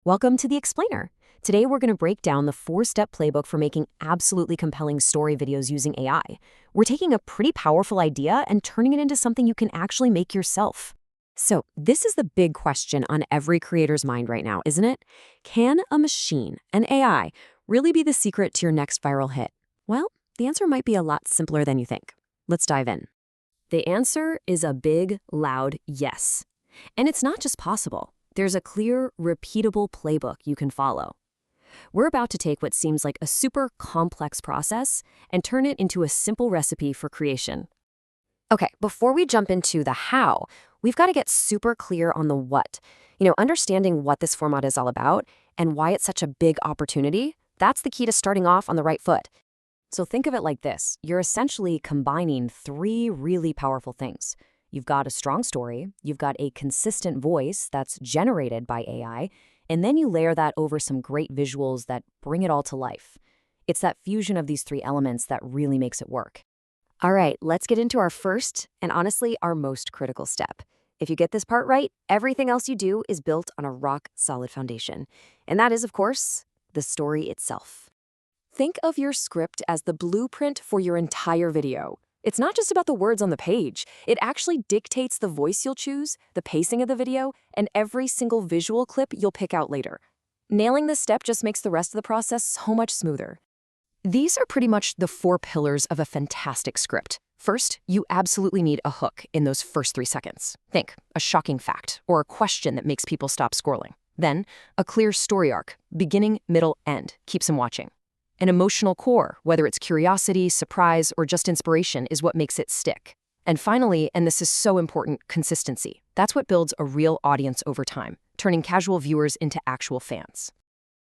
Welcome to The Explainer. Today we're going to break down the four-step playbook for making absolutely compelling story videos using AI. We're taking a pretty powerful idea and turning it into something you can actually make yourself. So this is the big question on every creator's mind right now, isn't it? Can a machine, an AI, really be the secret to your next viral hit? Well, the answer might be a lot simpler than you think. Let's dive in. The answer is a big, loud yes. And it's not just possible. There's a clear, repeatable playbook you can follow. We're about to take what seems like a super complex process and turn it into a simple recipe for creation. Okay, before we jump into the how, we've got to get super clear on the what. Understanding what this format is all about and why it's such a big opportunity, that's the key to starting off on the right foot. So think of it like this. You're essentially combining three really powerful things. You've got a strong story, you've got a consistent voice that's generated by AI, and then you layer that over some great visuals that bring it all to life. It's that fusion of these three elements that really makes it work. All right, let's get into our first and honestly our most critical step. If you get this part right, everything else you do is built on a rock-solid foundation. And that is, of course, the story itself. Think of your script as the blueprint for your entire video. It's not just about the words on the page. It actually dictates the voice you'll choose, the pacing of the video, and every single visual clip you'll pick out later. Nailing this step just makes the rest of the process so much smoother. These are pretty much the four pillars of a fantastic script. First, you absolutely need a hook in those first 3 seconds. Think, a shocking fact, or a question that makes people stop scrolling. Then, a clear story arc, beginning, middle, end, keeps them watching. An emotional core, whether it's curiosity, surprise, or just inspiration, is what makes it stick. And finally, and this is so important, consistency. That's what builds a real audience over time, turning casual viewers into actual fans.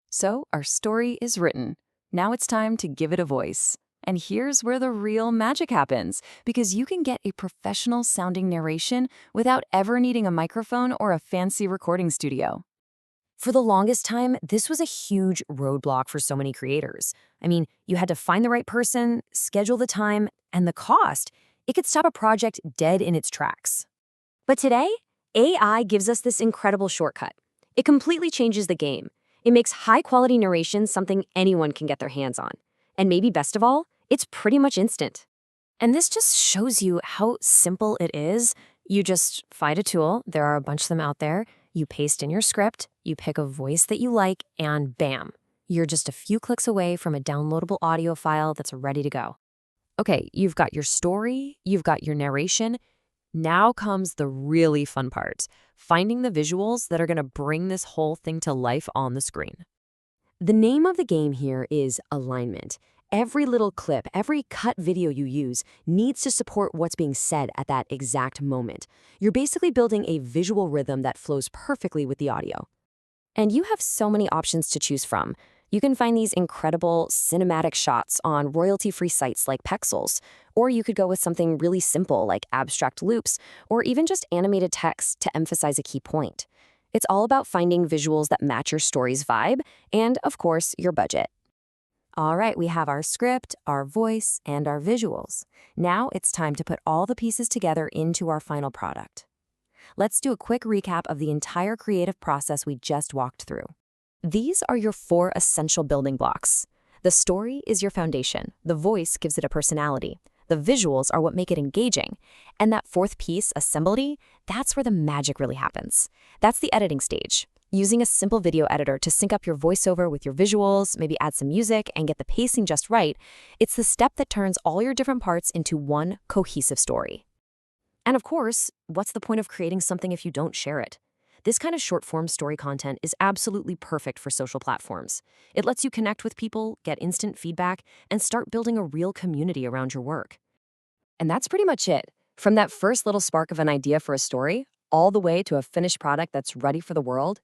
So, our story is written. Now it's time to give it a voice. And here's where the real magic happens, because you can get a professional-sounding narration without ever needing a microphone or a fancy recording studio. For the longest time, this was a huge roadblock for so many creators. I mean, you had to find the right person, schedule the time, and the cost. It could stop a project dead in its tracks. But today, AI gives us this incredible shortcut. It completely changes the game. It makes high-quality narration something anyone can get their hands on. And maybe best of all, it's pretty much instant. And this just shows you how simple it is. You just find a tool, there are a bunch of them out there, you paste in your script, you pick a voice that you like, and bam, you're just a few clicks away from a downloadable audio file that's ready to go. Okay, you've got your story, you've got your narration. Now comes the really fun part, finding the visuals that are going to bring this whole thing to life on the screen. The name of the game here is alignment. Every little clip, every cut video you use needs to support what's being said at that exact moment. You're basically building a visual rhythm that flows perfectly with the audio. And you have so many options to choose from. You can find these incredible cinematic shots on royalty-free sites like Pixar, or you could go with something really simple like abstract loops, or even just animated text to emphasize a key point. It's all about finding visuals that match your story's vibe and, of course, your budget. All right, we have our script, our voice, and our visuals. Now it's time to put all the pieces together into our final product. Let's do a quick recap of the entire creative process we just walked through. These are your 4 essential building blocks. The story is your foundation. The voice gives it a personality. The visuals are what make it engaging. And that 4th piece, assembly, that's where the magic really happens. That's the editing stage. Using a simple video editor to sync up your voiceover with your visuals, maybe add some music, and get the pacing just right, it's the step that turns all your different parts into one cohesive story. And of course, what's the point of creating something if you don't share it? This kind of short-form story content is absolutely perfect for social platforms. It lets you connect with people, get instant feedback, and start building a real community around your work. And that's pretty much it. From that first little spark of an idea for a story, all the way to a finished product that's ready for the world,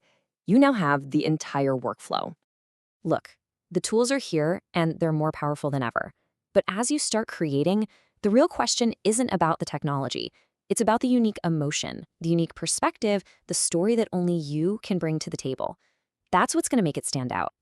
you now have the entire workflow. Look, the tools are here and they're more powerful than ever. But as you start creating, the real question isn't about the technology. It's about the unique emotion, the unique perspective, the story that only you can bring to the table. That's what's going to make it stand out.